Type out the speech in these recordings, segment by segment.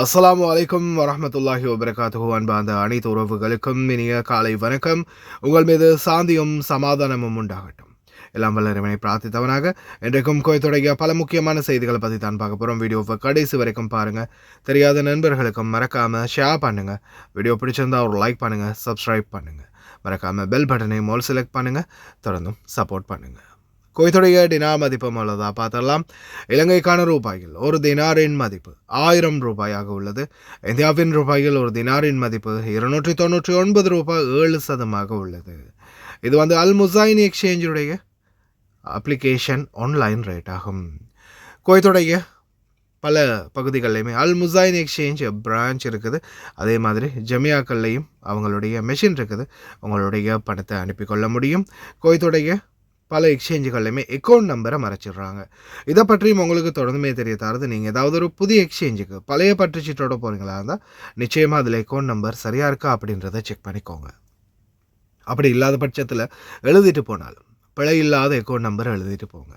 அஸ்ஸலாமு அலைக்கும் வரஹ்மத்துல்லாஹி வபரகாத்துஹு. அன்பார்ந்த அனைத்து உறவுகளுக்கும் இனிய காலை வணக்கம். உங்கள் மீது சாந்தியும் சமாதானமும் உண்டாகட்டும். எல்லாம் வல்ல இறைவனை பிரார்த்தித்தவனாக இன்றைக்கும் கோயத்துடைய பல முக்கியமான செய்திகளை பற்றி தான் பார்க்க போகிறோம். வீடியோவை கடைசி வரைக்கும் பாருங்கள். தெரியாத நண்பர்களுக்கும் மறக்காமல் ஷேர் பண்ணுங்கள். வீடியோ பிடிச்சிருந்தா ஒரு லைக் பண்ணுங்கள், சப்ஸ்கிரைப் பண்ணுங்கள். மறக்காமல் பெல் பட்டனை மோல் செலக்ட் பண்ணுங்கள். தொடர்ந்தும் சப்போர்ட் பண்ணுங்கள். குவைத்துடைய டினார் மதிப்பு உள்ளதா பார்த்தரலாம். இலங்கைக்கான ரூபாயில் ஒரு தினாரின் மதிப்பு 1000 ரூபாயாக உள்ளது. இந்தியாவின் ரூபாயில் ஒரு தினாரின் மதிப்பு 299 ரூபாய் 7% உள்ளது. இது அல் முசைன் எக்ஸ்சேஞ்சுடைய அப்ளிகேஷன் ஆன்லைன் ரேட் ஆகும். குவைத்துடைய பல பகுதிகளிலையுமே அல் முசைன் எக்ஸ்சேஞ்ச் பிரான்ச் இருக்குது. அதே மாதிரி ஜமியாக்கள்லையும் அவங்களுடைய மெஷின் இருக்குது. உங்களுடைய பணத்தை அனுப்பி கொள்ள முடியும். குவைத்துடைய பல எக்ஸ்சேஞ்சுகள்லையுமே அக்கௌண்ட் நம்பரை மறைச்சிடுறாங்க. இதை பற்றியும் உங்களுக்கு தொடர்ந்துமே தெரிய தரது. நீங்கள் ஏதாவது ஒரு புதிய எக்ஸ்சேஞ்சுக்கு பழைய பற்றுச்சீட்டோட போகிறீங்களா இருந்தால் நிச்சயமாக அதில் அக்கௌண்ட் நம்பர் சரியாக இருக்கா அப்படின்றத செக் பண்ணிக்கோங்க. அப்படி இல்லாத பட்சத்தில் எழுதிட்டு போனாலும் பிழை இல்லாத அக்கௌண்ட் நம்பர் எழுதிட்டு போங்க.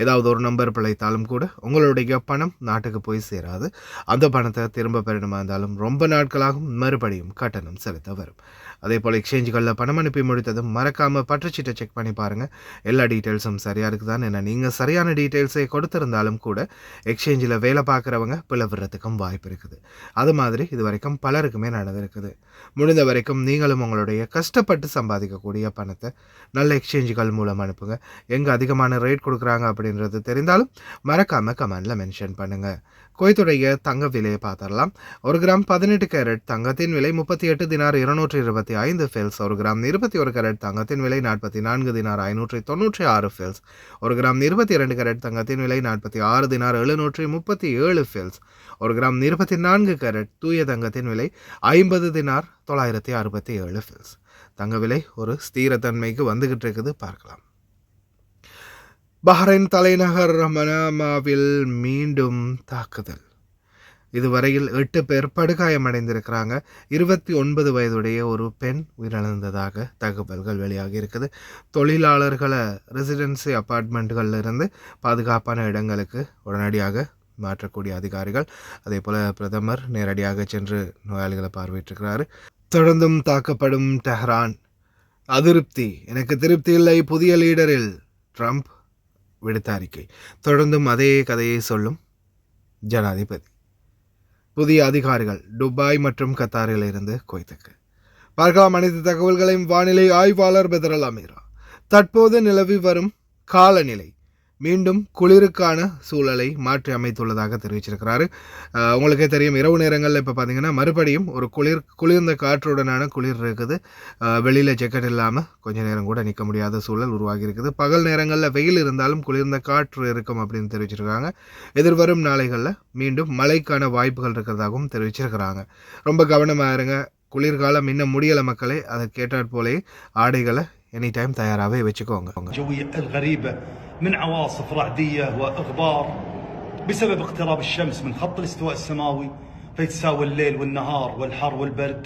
ஏதாவது ஒரு நம்பர் பிழைத்தாலும் கூட உங்களுடைய பணம் நாட்டுக்கு போய் சேராது. அந்த பணத்தை திரும்ப பெறணுமா இருந்தாலும் ரொம்ப நாட்களாகும், மறுபடியும் கட்டணம் செலுத்த வரும். அதே போல் எக்ஸ்சேஞ்சுகளில் பணம் அனுப்பி முடித்ததும் மறக்காமல் பற்றுச்சீட்டை செக் பண்ணி பாருங்கள். எல்லா டீட்டெயில்ஸும் சரியாக இருக்குதான்னு. ஏன்னா நீங்கள் சரியான டீட்டெயில்ஸை கொடுத்துருந்தாலும் கூட எக்ஸ்சேஞ்சில் வேலை பார்க்குறவங்க பிளவுறதுக்கும் வாய்ப்பு இருக்குது. அது மாதிரி இது வரைக்கும் பலருக்குமே நடந்திருக்குது. முடிந்த வரைக்கும் நீங்களும் உங்களுடைய கஷ்டப்பட்டு சம்பாதிக்கக்கூடிய பணத்தை நல்ல எக்ஸ்சேஞ்சுகள் மூலம் அனுப்புங்க. எங்கே அதிகமான ரேட் கொடுக்குறாங்க அப்படின்றது தெரிந்தாலும் மறக்காமல் கமெண்டில் மென்ஷன் பண்ணுங்கள். குவைத்துடைய தங்க விலையை பார்த்தரலாம். 1 கிராம் 18 கேரட் தங்கத்தின் விலை 38 தினார் 225 ஃபெல்ஸ். 1 கிராம் 21 கேரட் தங்கத்தின் விலை 44 தினார் 596 ஃபெல்ஸ். 1 கிராம் 22 கேரட் தங்கத்தின் விலை 46 தினார் 737 ஃபெல்ஸ். 1 கிராம் 24 கேரட் தூய தங்கத்தின் விலை 50 தினார் 967 ஃபெல்ஸ். தங்க விலை ஒரு ஸ்திரத்தன்மைக்கு வந்துகிட்டு இருக்குது. பார்க்கலாம். பஹ்ரைன் தலைநகர் மனாமாவில் மீண்டும் தாக்குதல். இதுவரையில் 8 பேர் படுகாயமடைந்திருக்கிறாங்க. 29 வயதுடைய ஒரு பெண் உயிரிழந்ததாக தகவல்கள் வெளியாகி இருக்குது. தொழிலாளர்களை ரெசிடென்சி அப்பார்ட்மெண்ட்டுகளில் இருந்து பாதுகாப்பான இடங்களுக்கு உடனடியாக மாற்றக்கூடிய அதிகாரிகள். அதே போல் பிரதமர் நேரடியாக சென்று நோயாளிகளை பார்வையிட்டிருக்கிறாரு. தொடர்ந்தும் தாக்கப்படும் டெஹ்ரான். அதிருப்தி, எனக்கு திருப்தி இல்லை புதிய லீடரில், ட்ரம்ப் விடுத்த அறிக்கை. தொடர்ந்தும் அதே கதையை சொல்லும் ஜனாதிபதி. புதிய அதிகாரிகள் துபாய் மற்றும் கத்தாரில் இருந்து குவைத்துக்கு. பார்க்கலாம் அனைத்து தகவல்களையும் வானிலை ஆய்வாளர் பெதரல் அமீரா. தற்போது நிலவி வரும் காலநிலை மீண்டும் குளிருக்கான சூழலை மாற்றி அமைத்துள்ளதாக தெரிவிச்சிருக்கிறாரு. உங்களுக்கே தெரியும், இரவு நேரங்களில் இப்போ பார்த்தீங்கன்னா மறுபடியும் ஒரு குளிர்ந்த காற்றுடனான குளிர் இருக்குது. வெளியில் ஜெக்கெட் இல்லாமல் கொஞ்சம் நேரம் கூட நிற்க முடியாத சூழல் உருவாகி இருக்குது. பகல் நேரங்களில் வெயில் இருந்தாலும் குளிர்ந்த காற்று இருக்கும் அப்படின்னு தெரிவிச்சிருக்காங்க. எதிர்வரும் நாளைகளில் மீண்டும் மழைக்கான வாய்ப்புகள் இருக்கிறதாகவும் தெரிவிச்சிருக்கிறாங்க. ரொம்ப கவனமாக இருங்க. குளிர்காலம் இன்னும் முடியலை மக்களே. அதை கேட்டாற் போலே ஆடைகளை எனி டைம் தயாராகவே வச்சுக்கோங்க. من عواصف رعدية وإغبار بسبب اقتراب الشمس من خط الاستواء السماوي، فيتساوي الليل والنهار والحر والبرد،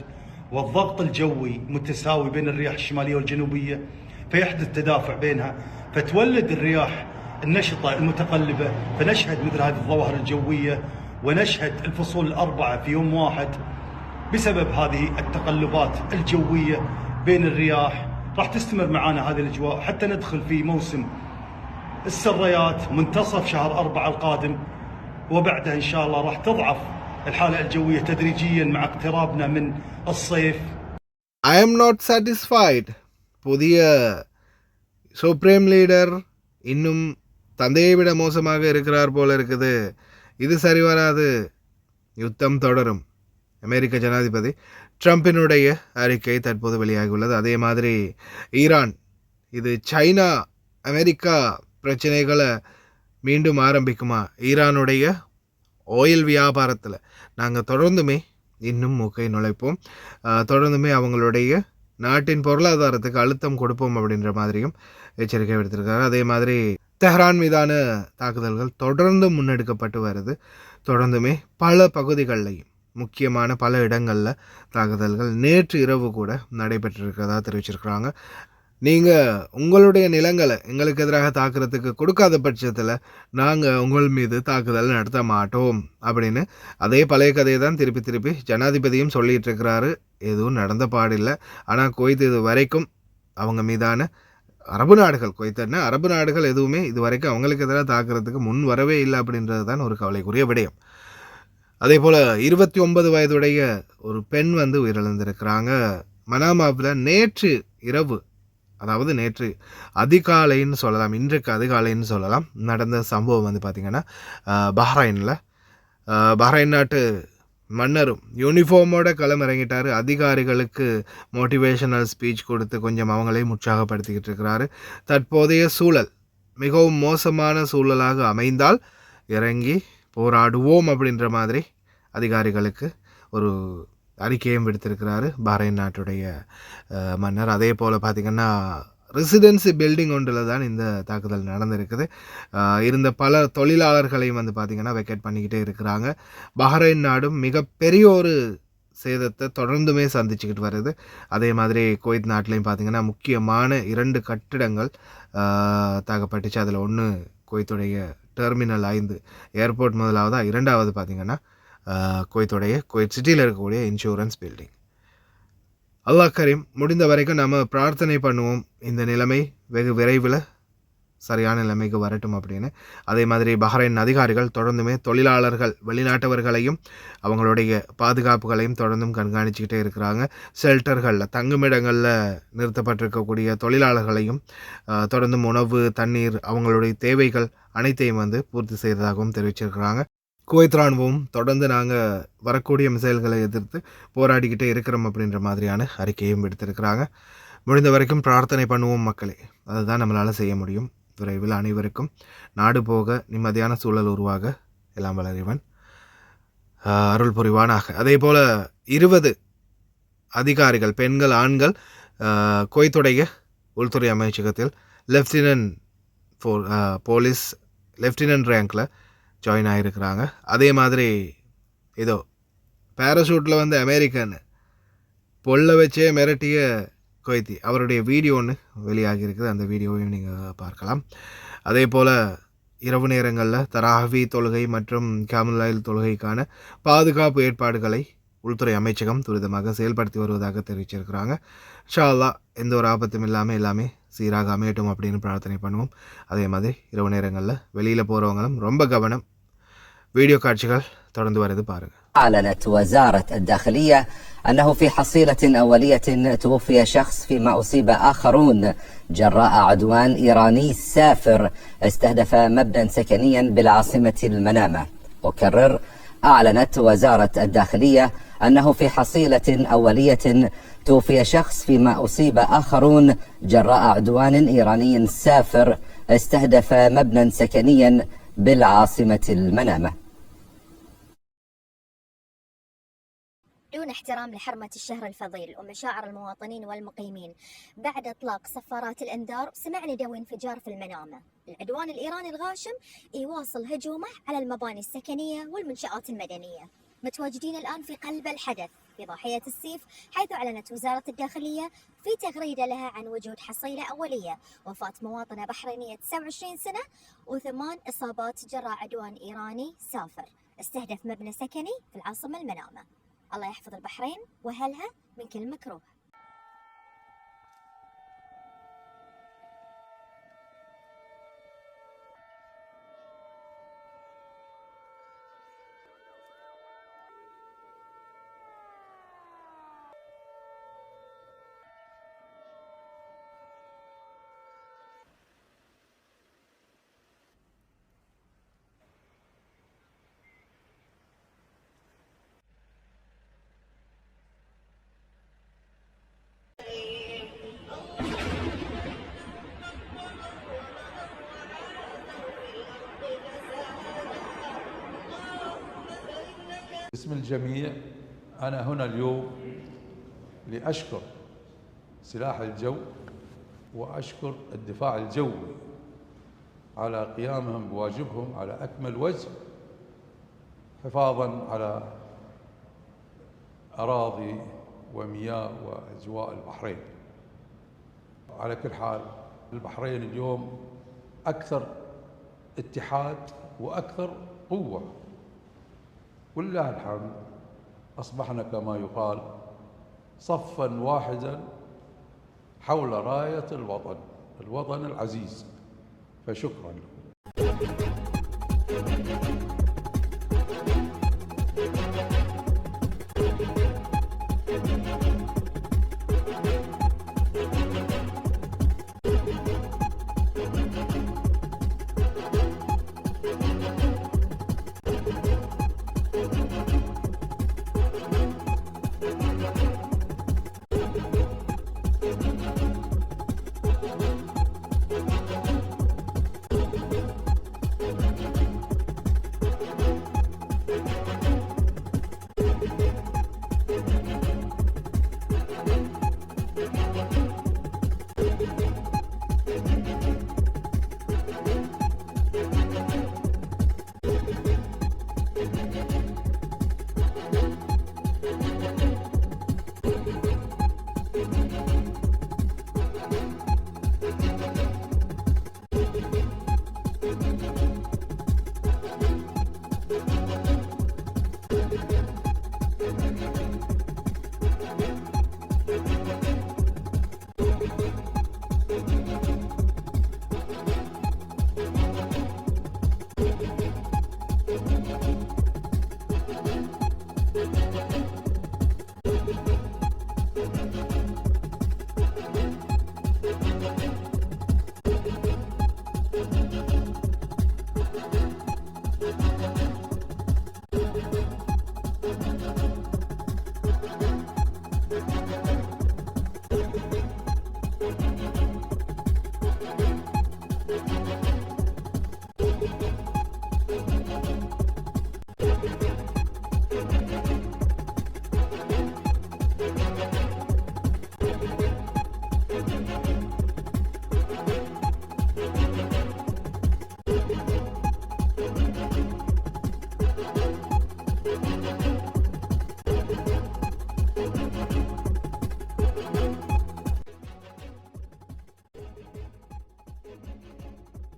والضغط الجوي متساوي بين الرياح الشمالية والجنوبية، فيحدث تدافع بينها، فتولد الرياح النشطة المتقلبة، فنشهد مثل هذه الظواهر الجوية ونشهد الفصول الأربعة في يوم واحد بسبب هذه التقلبات الجوية بين الرياح. راح تستمر معنا هذه الأجواء حتى ندخل في موسم السريات منتصف شهر 4 القادم، وبعدها إن شاء الله راح تضعف الحالة الجوية تدريجيا مع اقترابنا من الصيف. I am not satisfied. புதிய சுப்ரீம் லீடர் இன்னும் தந்தையை விட மோசமாக இருக்கிறார் போல இருக்குது. இது சரி வராது. யுத்தம் தொடரும். அமெரிக்க ஜனாதிபதி ட்ரம்பினுடைய அறிக்கை தற்போது வெளியாகியுள்ளது. அதே மாதிரி ஈரான், இது சைனா அமெரிக்கா பிரச்சனைகளை மீண்டும் ஆரம்பிக்குமா? ஈரானுடைய ஆயில் வியாபாரத்தில் நாங்கள் தொடர்ந்துமே இன்னும் மூக்கை நுழைப்போம், தொடர்ந்துமே அவங்களுடைய நாட்டின் பொருளாதாரத்துக்கு அழுத்தம் கொடுப்போம் அப்படின்ற மாதிரியும் எச்சரிக்கை விடுத்திருக்காரு. அதே மாதிரி தெஹ்ரான் மீதான தாக்குதல்கள் தொடர்ந்து முன்னெடுக்கப்பட்டு வருது. தொடர்ந்துமே பல பகுதிகளிலையும் முக்கியமான பல இடங்களில் தாக்குதல்கள் நேற்று இரவு கூட நடைபெற்றிருக்கிறதா தெரிவிச்சிருக்கிறாங்க. நீங்கள் உங்களுடைய நிலங்களை எங்களுக்கு எதிராக தாக்குறதுக்கு கொடுக்காத பட்சத்தில் நாங்கள் உங்கள் மீது தாக்குதல் நடத்த மாட்டோம் அப்படின்னு அதே பழைய கதையை தான் திருப்பி திருப்பி ஜனாதிபதியும் சொல்லிகிட்டு இருக்கிறாரு. எதுவும் நடந்த பாடில்லை. ஆனால் குவைத் இது வரைக்கும் அவங்க மீதான அரபு நாடுகள், குவைத்தன்னா அரபு நாடுகள் எதுவுமே இது வரைக்கும் அவங்களுக்கு எதிராக தாக்குறதுக்கு முன் வரவே இல்லை அப்படின்றது தான் ஒரு கவலைக்குரிய விடயம். அதே போல் 29 வயதுடைய ஒரு பெண் உயிரிழந்திருக்கிறாங்க மனாமாவில் நேற்று இரவு, அதாவது நேற்று அதிகாலைன்னு சொல்லலாம், இன்றைக்கு அதிகாலைன்னு சொல்லலாம் நடந்த சம்பவம் பார்த்திங்கன்னா பஹ்ரைனில். பஹ்ரைன் நாட்டு மன்னரும் யூனிஃபார்மோட களமிறங்கிட்டார். அதிகாரிகளுக்கு மோட்டிவேஷனல் ஸ்பீச் கொடுத்து கொஞ்சம் அவங்களையும் உற்சாகப்படுத்திக்கிட்டு இருக்கிறாரு. தற்போதைய சூழல் மிகவும் மோசமான சூழலாக அமைந்தால் இறங்கி போராடுவோம் அப்படின்ற மாதிரி அதிகாரிகளுக்கு ஒரு அறிக்கையும் விடுத்திருக்கிறாரு பஹ்ரைன் நாட்டுடைய மன்னர். அதே போல் பார்த்திங்கன்னா ரெசிடென்சி பில்டிங் ஒன்றில் தான் இந்த தாக்குதல் நடந்திருக்குது. இருந்த பல தொழிலாளர்களையும் பார்த்திங்கன்னா வெக்கேட் பண்ணிக்கிட்டே இருக்கிறாங்க. பஹ்ரைன் நாடும் மிகப்பெரிய ஒரு சேதத்தை தொடர்ந்துமே சந்திச்சுக்கிட்டு வருது. அதே மாதிரி குவைத் நாட்டிலையும் பார்த்திங்கன்னா முக்கியமான 2 கட்டிடங்கள் தாக்கப்பட்டுச்சு. அதில் ஒன்று குவைத்துடைய டெர்மினல் 5 ஏர்போர்ட் முதலாவதா, 2வது பார்த்திங்கன்னா குவைத்துடைய குவைத் சிட்டியில் இருக்கக்கூடிய இன்சூரன்ஸ் பில்டிங். அல்லாஹ் கரீம், முடிந்த வரைக்கும் நம்ம பிரார்த்தனை பண்ணுவோம் இந்த நிலைமை வெகு விரைவில் சரியான நிலைமைக்கு வரட்டும் அப்படின்னு. அதே மாதிரி பஹ்ரைன் அதிகாரிகள் தொடர்ந்துமே தொழிலாளர்கள் வெளிநாட்டவர்களையும் அவங்களுடைய பாதுகாப்புகளையும் தொடர்ந்தும் கண்காணிச்சுக்கிட்டே இருக்கிறாங்க. ஷெல்டர்களில் தங்குமிடங்களில் நிறுத்தப்பட்டிருக்கக்கூடிய தொழிலாளர்களையும் தொடர்ந்தும் உணவு, தண்ணீர், அவங்களுடைய தேவைகள் அனைத்தையும் பூர்த்தி செய்ததாகவும் தெரிவிச்சிருக்கிறாங்க. குவைத் ராணுவம் தொடர்ந்து நாங்கள் வரக்கூடிய மிசைல்களை எதிர்த்து போராடிக்கிட்டே இருக்கிறோம் அப்படின்ற மாதிரியான அறிக்கையும் எடுத்திருக்கிறாங்க. முடிந்த வரைக்கும் பிரார்த்தனை பண்ணுவோம் மக்களே, அதுதான் நம்மளால் செய்ய முடியும். விரைவில் அனைவருக்கும் நாடு போக நிம்மதியான சூழல் உருவாக எல்லாம் வளரிவன் அருள் புரிவானாக. அதே போல் 20 அதிகாரிகள், பெண்கள், ஆண்கள் குவைத்துடைய உள்துறை அமைச்சகத்தில் லெஃப்டினன்ட் போலீஸ் லெஃப்டினன்ட் ரேங்கில் ஜாயின் ஆகியிருக்கிறாங்க. அதே மாதிரி ஏதோ பேராஷூட்டில் அமெரிக்கன் பொல்ல வச்சே மிரட்டிய குவைத்தி அவருடைய வீடியோ ஒன்று வெளியாகியிருக்குது. அந்த வீடியோவையும் நீங்கள் பார்க்கலாம். அதே போல் இரவு நேரங்களில் தராவி தொழுகை மற்றும் காமுல் தொழுகைக்கான பாதுகாப்பு ஏற்பாடுகளை உள்துறை அமைச்சகம் துரிதமாக செயல்படுத்தி வருவதாக தெரிவிச்சிருக்கிறாங்க. இன்ஷா அல்லாஹ் எந்த ஒரு ஆபத்தும் இல்லாமல் எல்லாமே சீராக அமையட்டும் அப்படின்னு பிரார்த்தனை பண்ணுவோம். அதே மாதிரி இரவு நேரங்களில் வெளியில் போகிறவங்களும் ரொம்ப கவனம். வீடியோ காட்சிகள் தொடர்ந்து வருது பாருங்கள். أعلنت وزارة الداخلية أنه في حصيلة أولية توفي شخص فيما أصيب آخرون جراء عدوان إيراني سافر استهدف مبنى سكنيا بالعاصمة المنامة. أكرر، أعلنت وزارة الداخلية أنه في حصيلة أولية توفي شخص فيما أصيب آخرون جراء عدوان إيراني سافر استهدف مبنى سكنيا بالعاصمة المنامة. دون احترام لحرمة الشهر الفضيل ومشاعر المواطنين والمقيمين بعد إطلاق صفارات الإنذار، سمعنا دوي انفجار في المنامة. العدوان الإيراني الغاشم يواصل هجومه على المباني السكنية والمنشآت المدنية. متواجدين الآن في قلب الحدث في ضاحية السيف، حيث أعلنت وزارة الداخلية في تغريدة لها عن وجود حصيلة أولية وفاة مواطنة بحرينية 29 سنة و8 إصابات جراء عدوان إيراني سافر استهدف مبنى سكني في العاصمة المنامة. الله يحفظ البحرين وأهلها من كل مكروه. باسم الجميع، أنا هنا اليوم لأشكر سلاح الجو وأشكر الدفاع الجوي على قيامهم بواجبهم على أكمل وجه حفاظاً على أراضي ومياه وأجواء البحرين. على كل حال البحرين اليوم أكثر اتحاد وأكثر قوة، ولله الحمد أصبحنا كما يقال صفا واحدا حول راية الوطن العزيز، فشكرا لكم.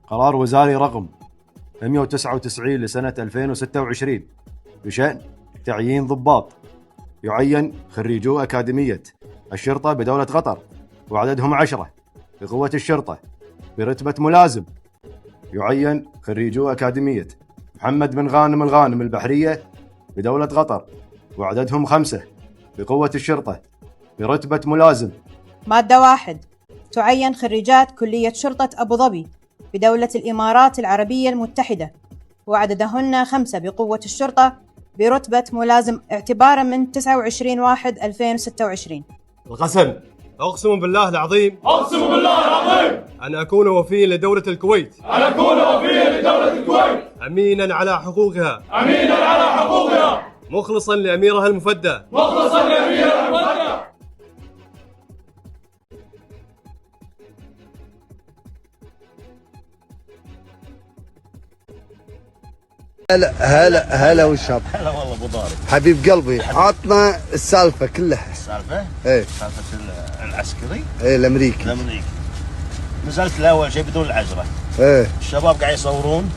قرار وزاري رقم 199 لسنة 2026 بشأن تعيين ضباط. يعين خريجو أكاديمية الشرطة بدولة قطر وعددهم 10 بقوة الشرطة برتبة ملازم. يعين خريجو أكاديمية محمد بن غانم الغانم البحرية بدولة قطر وعددهم 5 بقوة الشرطة برتبة ملازم. مادة 1. تعين خريجات كلية شرطة أبو ظبي بدولة الإمارات العربية المتحدة وعددهن 5 بقوة الشرطة برتبة ملازم اعتبارا من 29/1/2026. القسم. أقسم بالله العظيم أن أكون وفيا لدولة الكويت أمينا على حقوقها مخلصا لأميرها المفدى هلا والشاب. هلا والله ابو ضارب حبيب قلبي، عطنا السالفه كلها. السالفه؟ ايه سالفه العسكري؟ ايه الامريكي. نزلت لاول شيء بدون العجره. ايه الشباب قاعد يصورون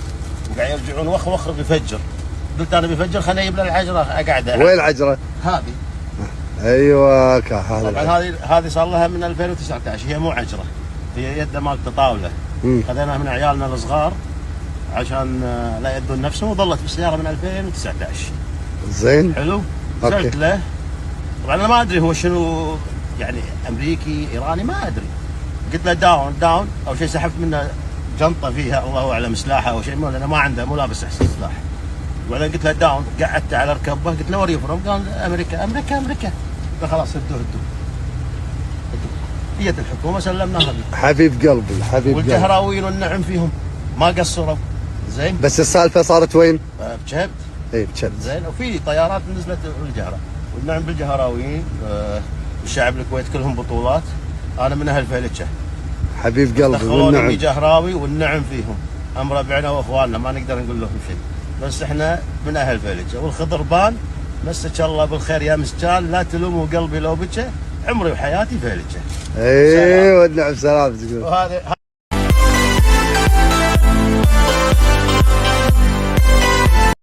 وقاعد يرجعون وخر بيفجر. قلت انا بيفجر خليني اجيب له العجره اقعد. وين العجره؟ هذه. ايوه طبعا هذه صار لها من 2019. هي مو عجره، هي يده مالت طاوله. خذيناها من عيالنا الصغار عشان لا يدون نفسهم، وظلت بالسياره من 2019. زين حلو. قلت له طبعا انا ما ادري هو شنو يعني، امريكي ايراني ما ادري. قلت له داون. اول شيء سحبت منه جنطه فيها الله اعلم سلاحه او شيء، لانه ما عنده مو لابس سلاح. وبعدين قلت له داون، قعدت على ركبه قلت له وري فرم، قال امريكا. قال خلاص هدوا هي الحكومه سلمناها. حبيب قلبي والجهراويين والنعم فيهم ما قصروا. زين بس السالفه صارت وين؟ بشهد. اي بشهد. زين. وفي طيارات نزلت بالجهره والنعم بالجهراويين. الشعب الكويت كلهم بطولات. انا من اهل فيلتشه. حبيب قلبي والنعم جهراوي والنعم فيهم، هم ربعنا واخواننا ما نقدر نقول لهم شيء، بس احنا من اهل فيلتشه. والخضربان مسك الله بالخير يا مسجال، لا تلوموا قلبي لو بكى عمري وحياتي فيلجه. ايوه ودنا بسلام تقول. وهذا